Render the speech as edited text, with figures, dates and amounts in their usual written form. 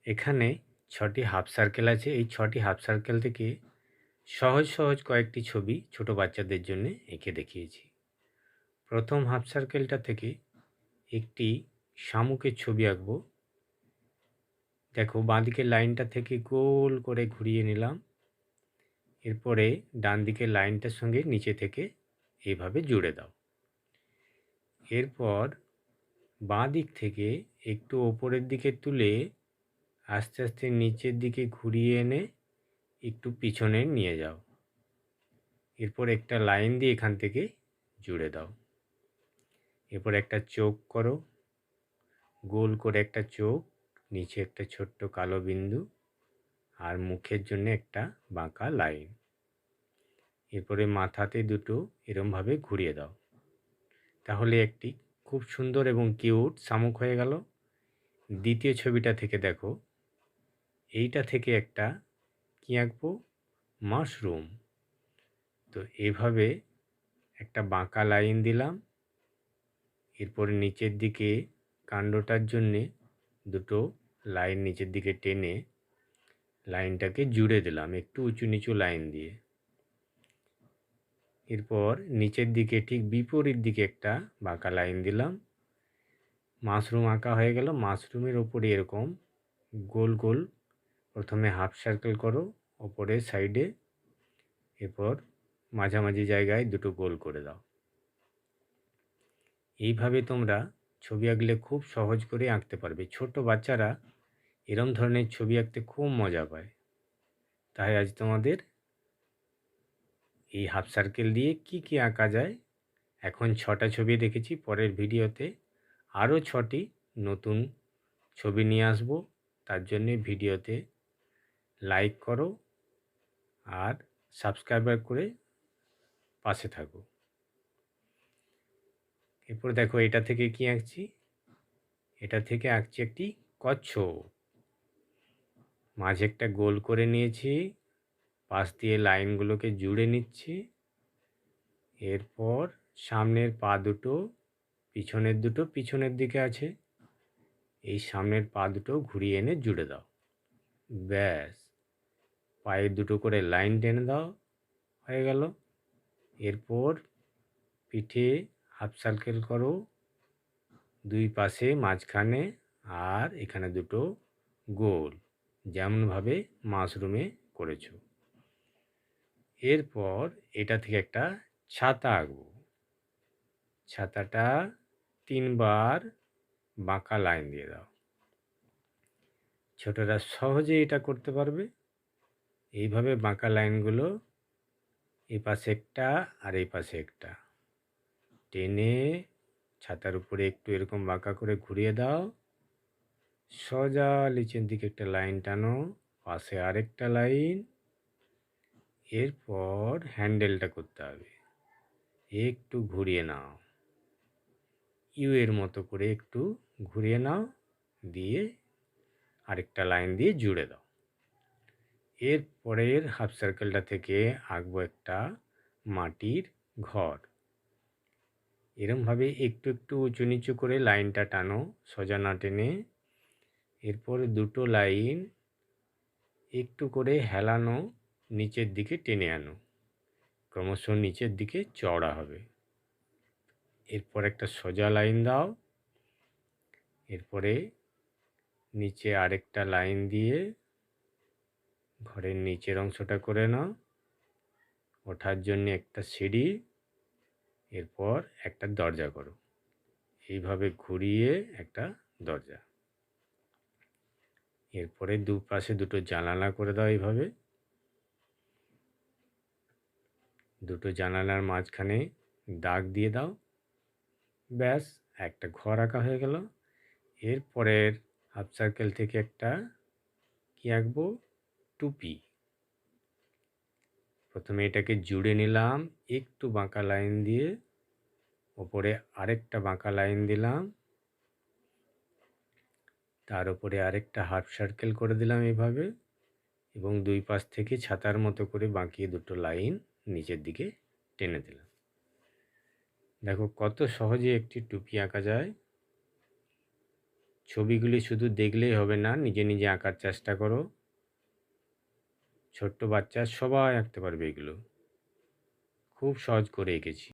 এখানে ৬টি half circle আছে। এই ৬টি হাফ সার্কেল থেকে সহজ সহজ কয়েকটি ছবি ছোট বাচ্চাদের জন্য এঁকে দেখিয়েছি। প্রথম হাফ সার্কেলটা থেকে একটি শামুকের ছবি আঁকবো। দেখো বাঁদিকের লাইনটা থেকে গোল করে ঘুরিয়ে নিলাম। এরপরে ডান দিকের লাইনটার সঙ্গে নিচে থেকে এইভাবে জুড়ে দাও। এরপর বাঁ দিক থেকে একটু ওপরের দিকে তুলে আস্তে আস্তে নিচের দিকে ঘুরিয়ে এনে একটু পিছনে নিয়ে যাও। এরপর একটা লাইন দিয়ে এখান থেকে জুড়ে দাও। এরপর একটা চোখ করো, গোল করে একটা চোখ, নিচে একটা ছোট্ট কালো বিন্দু আর মুখের জন্য একটা বাঁকা লাইন। এরপরে মাথাতে দুটো এরমভাবে ঘুরিয়ে দাও। তাহলে একটি খুব সুন্দর এবং কিউট শামুক হয়ে গেল। দ্বিতীয় ছবিটা থেকে দেখো, এইটা থেকে একটা কি আঁকবো? মাশরুম। তো এভাবে একটা বাঁকা লাইন দিলাম। এরপরে নিচের দিকে কাণ্ডটার জন্যে দুটো লাইন নিচের দিকে টেনে লাইনটাকে জুড়ে দিলাম একটু উঁচু নিচু লাইন দিয়ে। এরপর নিচের দিকে ঠিক বিপরীত দিকে একটা বাঁকা লাইন দিলাম। মাশরুম আঁকা হয়ে গেল। মাশরুমের ওপরে এরকম গোল গোল প্রথমে হাফ সার্কেল করো ওপরের সাইডে, এরপর মাঝামাঝি জায়গায় দুটো গোল করে দাও। এইভাবে তোমরা ছবি আঁকলে খুব সহজ করে আঁকতে পারবে। ছোট বাচ্চারা এরম ধরনের ছবি আঁকতে খুব মজা পায়। তাই আজ তোমাদের এই হাফ সার্কেল দিয়ে কি আঁকা যায়, এখন ৬টা ছবি দেখেছি। পরের ভিডিওতে আরও ৬টি নতুন ছবি নিয়ে আসব। তার জন্যে ভিডিওতে লাইক করো আর সাবস্ক্রাইব করে পাশে থাকো। এরপর দেখো এটা থেকে কি আঁকছি, এটা থেকে আঁকছি একটি কচ্ছপ। মাঝে একটা গোল করে নিয়েছি, পাশ দিয়ে লাইনগুলোকে জুড়ে নিচ্ছি। এরপর সামনের পা দুটো পিছনের দুটো পিছনের দিকে আছে, এই সামনের পা দুটো ঘুরিয়ে এনে জুড়ে দাও। ব্যাস, পায়ের দুটো করে লাইন টেনে দাও, হয়ে গেল। এরপর পিঠে হাফ সার্কেল করো দুই পাশে মাঝখানে, আর এখানে দুটো গোল যেমনভাবে মাশরুমে করেছো। এরপর এটা থেকে একটা ছাতা আঁকবো। ছাতাটা 3বার বাঁকা লাইন দিয়ে দাও। ছোটরা সহজে এটা করতে পারবে। এইভাবে বাঁকা লাইনগুলো এই পাশে একটা আর এই পাশে একটা টেনে ছাতার উপরে একটু এরকম বাঁকা করে ঘুরিয়ে দাও। সোজা নিচের দিকে একটা লাইন টানো, পাশে আরেকটা লাইন। এরপর হ্যান্ডেলটা করতে হবে, একটু ঘুরিয়ে নাও, ইউ এর মতো করে একটু ঘুরিয়ে নাও, দিয়ে আরেকটা লাইন দিয়ে জুড়ে দাও। এর পরের হাফ সার্কেলটা থেকে আঁকবো একটা মাটির ঘর। এরমভাবে একটু একটু উঁচু নিচু করে লাইনটা টানো, সোজা না টেনে। এরপর দুটো লাইন একটু করে হেলানো, নিচের দিকে টেনে আনো, ক্রমশ নিচের দিকে চওড়া হবে। এরপর একটা সোজা লাইন দাও। এরপরে নিচে আরেকটা লাইন দিয়ে ঘরের নিচের অংশটা করে নাও, ওঠার জন্য একটা সিঁড়ি, এরপর একটা দরজা করো। এইভাবে ঘুরিয়ে একটা দরজা। এরপরে দুপাশে দুটো জানালা করে দাও। এইভাবে দুটো জানালার মাঝখানে দাগ দিয়ে দাও। ব্যাস, একটা ঘর আঁকা হয়ে গেল। এরপরের হাফ সার্কেল থেকে একটা কি আঁকবো? টুপি। প্রথমে এটাকে জুড়ে নিলাম একটু বাঁকা লাইন দিয়ে, ওপরে আরেকটা বাঁকা লাইন দিলাম, তার উপরে আরেকটা হাফ সার্কেল করে দিলাম এইভাবে, এবং দুই পাশ থেকে ছাতার মতো করে বাঁকিয়ে দুটো লাইন নিচের দিকে টেনে দিলাম। দেখো কত সহজে একটি টুপি আঁকা যায়। ছবিগুলি শুধু দেখলেই হবে না, নিজে নিজে আঁকার চেষ্টা করো। ছোট্ট বাচ্চা সবাই আঁকতে পারবে এগুলো। খুব সহজ করে এঁকেছি।